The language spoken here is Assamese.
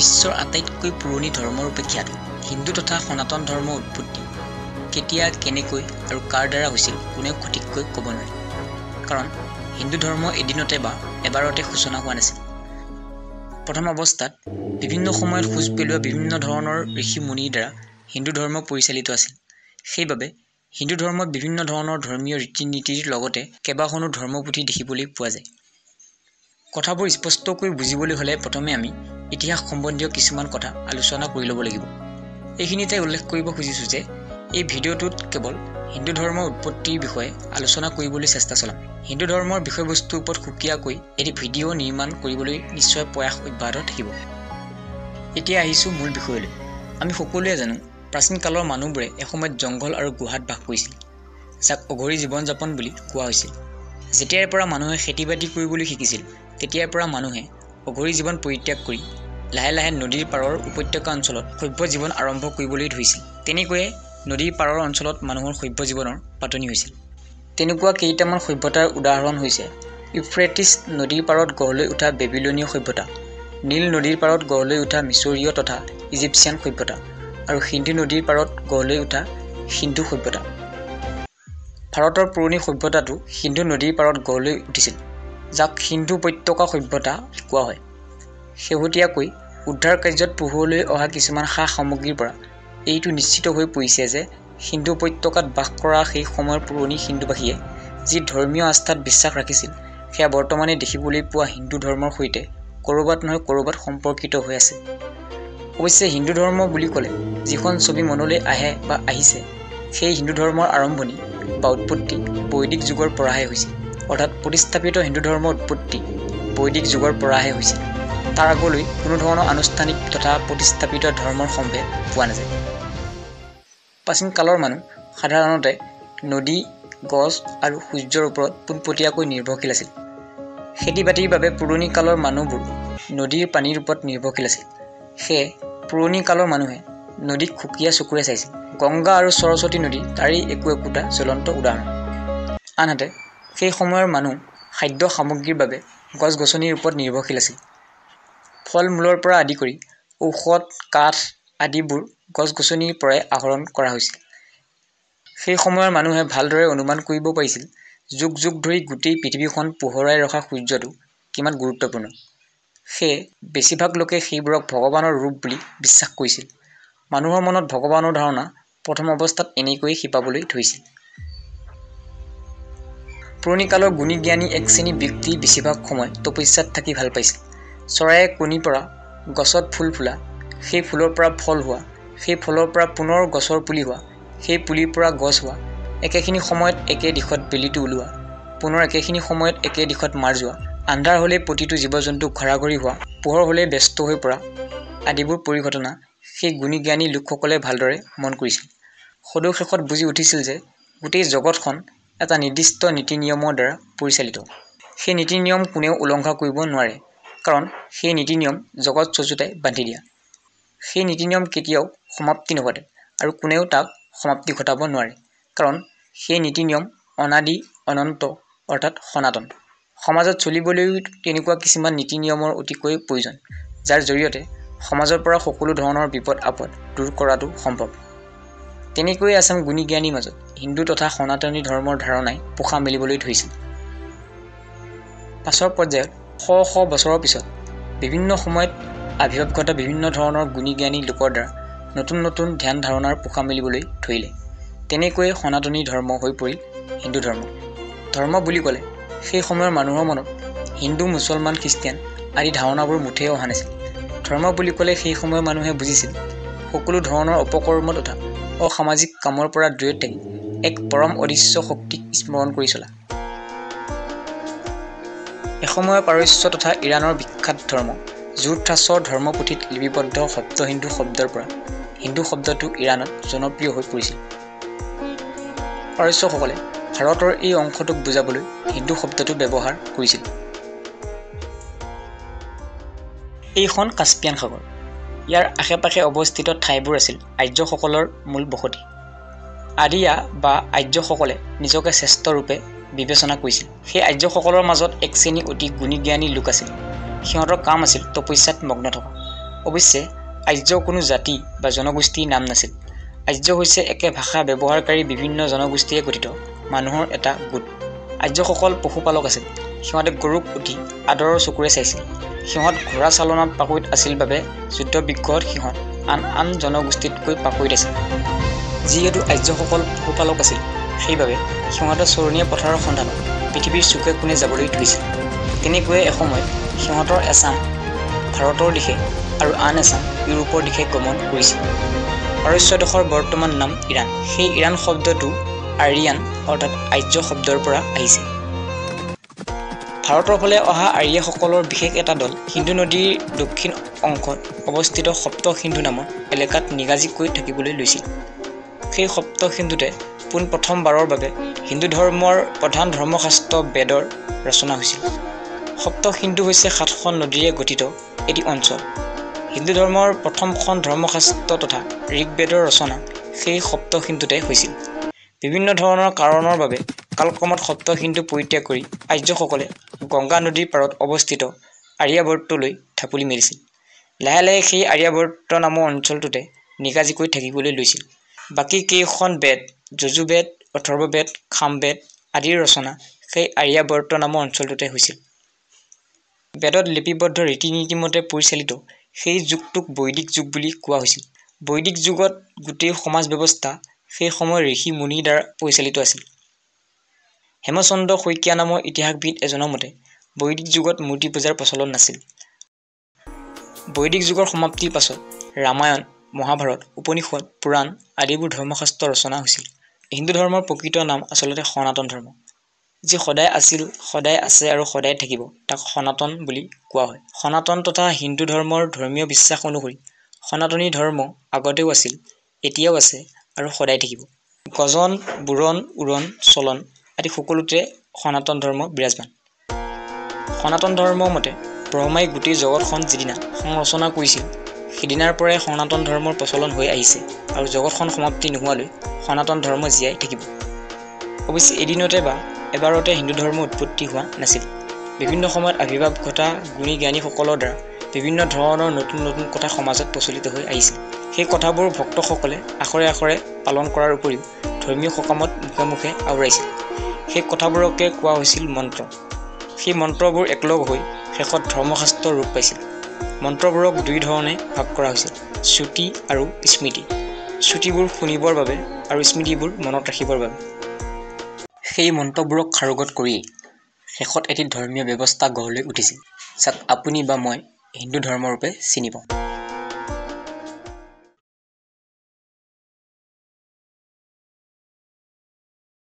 বিশ্বৰ আটাইতকৈ পুৰণি ধৰ্মৰূপে খ্যাত হিন্দু তথা সনাতন ধৰ্মৰ উৎপত্তি কেতিয়া কেনেকৈ আৰু কাৰ দ্বাৰা হৈছিল কোনেও সঠিককৈ ক'ব নোৱাৰে। কাৰণ হিন্দু ধৰ্ম এদিনতে বা এবাৰতে সূচনা হোৱা নাছিল। প্ৰথম অৱস্থাত বিভিন্ন সময়ত খোজ পেলোৱা বিভিন্ন ধৰণৰ ঋষি মুনিৰ দ্বাৰা হিন্দু ধৰ্ম পৰিচালিত আছিল। সেইবাবে হিন্দু ধৰ্মত বিভিন্ন ধৰণৰ ধৰ্মীয় ৰীতি নীতিৰ লগতে কেইবাখনো ধৰ্মপুথি দেখিবলৈ পোৱা যায়। কথাবোৰ স্পষ্টকৈ বুজিবলৈ হ'লে প্ৰথমে আমি ইতিহাস সম্বন্ধীয় কিছুমান কথা আলোচনা কৰি ল'ব লাগিব। এইখিনিতে উল্লেখ কৰিব খুজিছোঁ যে এই ভিডিঅ'টোত কেৱল হিন্দু ধৰ্মৰ উৎপত্তিৰ বিষয়ে আলোচনা কৰিবলৈ চেষ্টা চলাম। হিন্দু ধৰ্মৰ বিষয়বস্তুৰ ওপৰত সুকীয়াকৈ এটি ভিডিঅ' নিৰ্মাণ কৰিবলৈ নিশ্চয় প্ৰয়াস অব্যাহত থাকিব। এতিয়া আহিছোঁ মূল বিষয়লৈ। আমি সকলোৱে জানো প্ৰাচীন কালৰ মানুহবোৰে এসময়ত জংঘল আৰু গুহাত বাস কৰিছিল, যাক অঘৰী জীৱন যাপন বুলি কোৱা হৈছিল। যেতিয়াৰ পৰা মানুহে খেতি বাতি কৰিবলৈ শিকিছিল তেতিয়াৰ পৰা মানুহে অঘৰী জীৱন পৰিত্যাগ কৰি লাহে লাহে নদীৰ পাৰৰ উপত্যকা অঞ্চলত সভ্য জীৱন আৰম্ভ কৰিবলৈ ধৰিছিল। তেনেকৈয়ে নদীৰ পাৰৰ অঞ্চলত মানুহৰ সভ্য জীৱনৰ পাতনি হৈছিল। তেনেকুৱা কেইটামান সভ্যতাৰ উদাহৰণ হৈছে ইউফ্ৰেটিছ নদীৰ পাৰত গঢ় লৈ উঠা বেবিলনীয় সভ্যতা, নীল নদীৰ পাৰত গঢ় লৈ উঠা মিছৰীয় তথা ইজিপচিয়ান সভ্যতা আৰু সিন্ধু নদীৰ পাৰত গঢ় লৈ উঠা সিন্ধু সভ্যতা। ভাৰতৰ পুৰণি সভ্যতাটো সিন্ধু নদীৰ পাৰত গঢ় লৈ উঠিছিল, যাক সিন্ধু উপত্যকা সভ্যতা কোৱা হয়। শেহতীয়াকৈ উদ্ধাৰ কাৰ্যত পোহৰলৈ অহা কিছুমান সা সামগ্ৰীৰ পৰা এইটো নিশ্চিত হৈ পৰিছে যে সিন্ধু উপত্যকাত বাস কৰা সেই সময়ৰ পুৰণি হিন্দুবাসীয়ে যি ধৰ্মীয় আস্থাত বিশ্বাস ৰাখিছিল সেয়া বৰ্তমানে দেখিবলৈ পোৱা হিন্দু ধৰ্মৰ সৈতে ক'ৰবাত নহয় ক'ৰবাত সম্পৰ্কিত হৈ আছে। অৱশ্যে হিন্দু ধৰ্ম বুলি ক'লে যিখন ছবি মনলৈ আহে বা আহিছে সেই হিন্দু ধৰ্মৰ আৰম্ভণি বা উৎপত্তি বৈদিক যুগৰ পৰাহে হৈছিল। অৰ্থাৎ প্ৰতিস্থাপিত হিন্দু ধৰ্মৰ উৎপত্তি বৈদিক যুগৰ পৰাহে হৈছিল। তাৰ আগলৈ কোনো ধৰণৰ আনুষ্ঠানিক তথা প্ৰতিস্থাপিত ধৰ্মৰ সম্ভেদ পোৱা নাযায়। প্ৰাচীন কালৰ মানুহ সাধাৰণতে নদী, গছ আৰু সূৰ্যৰ ওপৰত পোনপটীয়াকৈ নিৰ্ভৰশীল আছিল। খেতি বাতিৰ বাবে পুৰণি কালৰ মানুহবোৰ নদীৰ পানীৰ ওপৰত নিৰ্ভৰশীল আছিল। সেয়ে পুৰণি কালৰ মানুহে নদীক সুকীয়া চকুৰে চাইছিল। গংগা আৰু সৰস্বতী নদী তাৰেই একোটা জ্বলন্ত উদাহৰণ। আনহাতে সেই সময়ৰ মানুহ খাদ্য সামগ্ৰীৰ বাবে গছ গছনিৰ ওপৰত নিৰ্ভৰশীল আছিল। ফল মূলৰ পৰা আদি কৰি ঔষধ, কাঠ আদিবোৰ গছ গছনিৰ পৰাই আহৰণ কৰা হৈছিল। সেই সময়ৰ মানুহে ভালদৰে অনুমান কৰিব পাৰিছিল যুগ যুগ ধৰি গোটেই পৃথিৱীখন পোহৰাই ৰখা সূৰ্যটো কিমান গুৰুত্বপূৰ্ণ। সেয়ে বেছিভাগ লোকে সেইবোৰক ভগৱানৰ ৰূপ বুলি বিশ্বাস কৰিছিল। মানুহৰ মনত ভগৱানৰ ধাৰণা প্ৰথম অৱস্থাত এনেকৈয়ে শিপাবলৈ ধৰিছিল। পুৰণি কালৰ গুণী জ্ঞানী এক শ্ৰেণী ব্যক্তি বেছিভাগ সময় তপস্যাত থাকি ভাল পাইছিল। চৰায়ে কণীৰ পৰা গছত ফুল ফুলা, সেই ফুলৰ পৰা ফল হোৱা, সেই ফলৰ পৰা পুনৰ গছৰ পুলি হোৱা, সেই পুলিৰ পৰা গছ হোৱা, একেখিনি সময়ত একে দিশত বেলিটো ওলোৱা, পুনৰ একেখিনি সময়ত একে দিশত মাৰ যোৱা, আন্ধাৰ হ'লেই প্ৰতিটো জীৱ জন্তু ঘৰাঘৰি হোৱা, পোহৰ হ'লেই ব্যস্ত হৈ পৰা আদিবোৰ পৰিঘটনা সেই গুণী জ্ঞানী লোকসকলে ভালদৰে মন কৰিছিল। সদৌ শেষত বুজি উঠিছিল যে গোটেই জগতখন এটা নিৰ্দিষ্ট নীতি নিয়মৰ দ্বাৰা পৰিচালিত। সেই নীতি নিয়ম কোনেও উলংঘা কৰিব নোৱাৰে, কাৰণ সেই নীতি নিয়ম জগত চজোতাই বান্ধি দিয়া। সেই নীতি নিয়ম কেতিয়াও সমাপ্তি নঘটে আৰু কোনেও তাক সমাপ্তি ঘটাব নোৱাৰে, কাৰণ সেই নীতি নিয়ম অনাদি অনন্ত অৰ্থাৎ সনাতন। সমাজত চলিবলৈও তেনেকুৱা কিছুমান নীতি নিয়মৰ অতিকৈ প্ৰয়োজন, যাৰ জৰিয়তে সমাজৰ পৰা সকলো ধৰণৰ বিপদ আপদ দূৰ কৰাটো সম্ভৱ। তেনেকৈয়ে এচাম গুণী জ্ঞানীৰ মাজত হিন্দু তথা সনাতনী ধৰ্মৰ ধাৰণাই পোখা মেলিবলৈ ধৰিছিল। পাছৰ পৰ্যায়ত শ বছৰৰ পিছত বিভিন্ন সময়ত আবিৰ্ভাৱ ঘটা বিভিন্ন ধৰণৰ গুণী জ্ঞানী লোকৰ দ্বাৰা নতুন নতুন ধ্যান ধাৰণাৰ পোখা মেলিবলৈ ধৰিলে। তেনেকৈয়ে সনাতনী ধৰ্ম হৈ পৰিল হিন্দু ধৰ্ম। ধৰ্ম বুলি ক'লে সেই সময়ৰ মানুহৰ মনত হিন্দু, মুছলমান, খ্ৰীষ্টিয়ান আদি ধাৰণাবোৰ মুঠেই অহা নাছিল। ধৰ্ম বুলি ক'লে সেই সময়ৰ মানুহে বুজিছিল সকলো ধৰণৰ অপকৰ্ম তথা অসামাজিক কামৰ পৰা দূৰত থাকি এক পৰম অদৃশ্য শক্তিক স্মৰণ কৰি চলা। এসময়ৰ পাৰস্য তথা ইৰাণৰ বিখ্যাত ধৰ্ম জোৰথ্ৰাছৰ ধৰ্মপুথিত লিপিবদ্ধ সপ্ত হিন্দু শব্দৰ পৰা হিন্দু শব্দটো ইৰাণত জনপ্ৰিয় হৈ পৰিছিল। পাৰস্যসকলে ভাৰতৰ এই অংশটোক বুজাবলৈ হিন্দু শব্দটো ব্যৱহাৰ কৰিছিল। এইখন কাস্পিয়ান সাগৰ। ইয়াৰ আশে পাশে অৱস্থিত ঠাইবোৰ আছিল আৰ্যসকলৰ মূল বসতি। আৰিয়া বা আৰ্যসকলে নিজকে শ্ৰেষ্ঠ ৰূপে বিবেচনা কৰিছিল। সেই আৰ্যসকলৰ মাজত এক শ্ৰেণী অতি গুণী জ্ঞানী লোক আছিল। সিহঁতৰ কাম আছিল তপস্যাত মগ্ন থকা। অৱশ্যে আৰ্য কোনো জাতি বা জনগোষ্ঠীৰ নাম নাছিল। আৰ্য হৈছে একে ভাষা ব্যৱহাৰকাৰী বিভিন্ন জনগোষ্ঠীয়ে গঠিত মানুহৰ এটা গোট। আৰ্যসকল পশুপালক আছিল। সিহঁতে গৰুক অতি আদৰৰ চকুৰে চাইছিল। সিহঁত ঘোঁৰা চালনাত পাকৈত আছিল বাবে যুদ্ধ বিগ্ৰহত সিহঁত আন জনগোষ্ঠীতকৈ পাকৈত আছিল। যিহেতু আৰ্যসকল পশুপালক আছিল, সেইবাবে সিহঁতে চৰণীয়া পথাৰৰ সন্ধানত পৃথিৱীৰ চুকে কোণে যাবলৈ ধৰিছিল। তেনেকৈয়ে এসময়ত সিহঁতৰ এচাম ভাৰতৰ দিশে আৰু আন এচাম ইউৰোপৰ দিশে গমন কৰিছিল। পাৰস্যদেশৰ বৰ্তমান নাম ইৰাণ। সেই ইৰাণ শব্দটো আৰিয়ান অৰ্থাৎ আৰ্য শব্দৰ পৰা আহিছে। ভাৰতৰ ফালে অহা আৰিয়াসকলৰ বিশেষ এটা দল সিন্ধু নদীৰ দক্ষিণ অংশত অৱস্থিত সপ্ত সিন্ধু নামৰ এলেকাত নিগাজীকৈ থাকিবলৈ লৈছিল। সেই সপ্ত সিন্ধুতে পোনপ্ৰথমবাৰৰ বাবে হিন্দু ধৰ্মৰ প্ৰধান ধৰ্মশাস্ত্ৰ বেদৰ ৰচনা হৈছিল। সপ্ত সিন্ধু হৈছে 7খন নদীৰে গঠিত এটি অঞ্চল। হিন্দু ধৰ্মৰ প্ৰথমখন ধৰ্মশাস্ত্ৰ তথা ঋগ্বেদৰ ৰচনা সেই সপ্ত সিন্ধুতে হৈছিল। বিভিন্ন ধৰণৰ কাৰণৰ বাবে কালক্ৰমত সপ্ত সিন্ধু পৰিত্যাগ কৰি আৰ্যসকলে গংগা নদীৰ পাৰত অৱস্থিত আৰ্যাবৰ্তলৈ ঢাপলি মেলিছিল। লাহে লাহে সেই আৰ্যাবৰ্ত নামৰ অঞ্চলটোতে নিগাজীকৈ থাকিবলৈ লৈছিল। বাকী কেইখন বেদ, যজুৰ্বেদ, অথৰ্ববেদ, সামবেদ আদিৰ ৰচনা সেই আৰ্যাবৰ্ত নামৰ অঞ্চলটোতে হৈছিল। বেদত লিপিবদ্ধ ৰীতি নীতিমতে পৰিচালিত সেই যুগটোক বৈদিক যুগ বুলি কোৱা হৈছিল। বৈদিক যুগত গোটেই সমাজ ব্যৱস্থা সেই সময়ৰ ঋষি মুনিৰ দ্বাৰা পৰিচালিত আছিল। হেমচন্দ্ৰ শইকীয়া নামৰ ইতিহাসবিদ এজনৰ মতে বৈদিক যুগত মূৰ্তি পূজাৰ প্ৰচলন নাছিল। বৈদিক যুগৰ সমাপ্তিৰ পাছত ৰামায়ণ, মহাভাৰত, উপনিষদ, পুৰাণ আদিবোৰ ধৰ্মশাস্ত্ৰ ৰচনা হৈছিল। হিন্দু ধৰ্মৰ প্ৰকৃত নাম আচলতে সনাতন ধৰ্ম। যি সদায় আছিল, সদায় আছে আৰু সদায় থাকিব তাক সনাতন বুলি কোৱা হয়। সনাতন তথা হিন্দু ধৰ্মৰ ধৰ্মীয় বিশ্বাস অনুসৰি সনাতনী ধৰ্ম আগতেও আছিল, এতিয়াও আছে আৰু সদায় থাকিব। গজন, বুৰণ, উৰণ, চলন আদি সকলোতে সনাতন ধৰ্ম বিৰাজমান। সনাতন ধৰ্মৰ মতে ব্ৰহ্মাই গোটেই জগতখন যিদিনা সংৰচনা কৰিছিল সেইদিনাৰ পৰাই সনাতন ধৰ্মৰ প্ৰচলন হৈ আহিছে আৰু জগতখন সমাপ্তি নোহোৱালৈ সনাতন ধৰ্ম জীয়াই থাকিব। অৱশ্যে এদিনতে বা এবাৰতে হিন্দু ধৰ্মৰ উৎপত্তি হোৱা নাছিল। বিভিন্ন সময়ত আৱিৰ্ভাৱ ঘটা গুণী জ্ঞানীসকলৰ দ্বাৰা বিভিন্ন ধৰণৰ নতুন নতুন কথা সমাজত প্ৰচলিত হৈ আহিছিল। সেই কথাবোৰ ভক্তসকলে আখৰে আখৰে পালন কৰাৰ উপৰিও ধৰ্মীয় সকামত মুখে মুখে আওৰাইছিল। সেই কথাবোৰকে কোৱা হৈছিল মন্ত্ৰ। সেই মন্ত্ৰবোৰ একলগ হৈ শেষত ধৰ্মশাস্ত্ৰৰ ৰূপ পাইছিল। মন্ত্ৰবোৰক দুই ধৰণে ভাগ কৰা হৈছিল: শ্ৰুতি আৰু স্মৃতি। শ্ৰুতিবোৰ শুনিবৰ বাবে আৰু স্মৃতিবোৰ মনত ৰাখিবৰ বাবে। সেই মন্ত্ৰবোৰক সাৰোগত কৰিয়েই শেষত এটি ধৰ্মীয় ব্যৱস্থা গঢ় লৈ উঠিছিল, যাক আপুনি বা মই হিন্দু ধৰ্ম ৰূপে চিনি পাওঁ।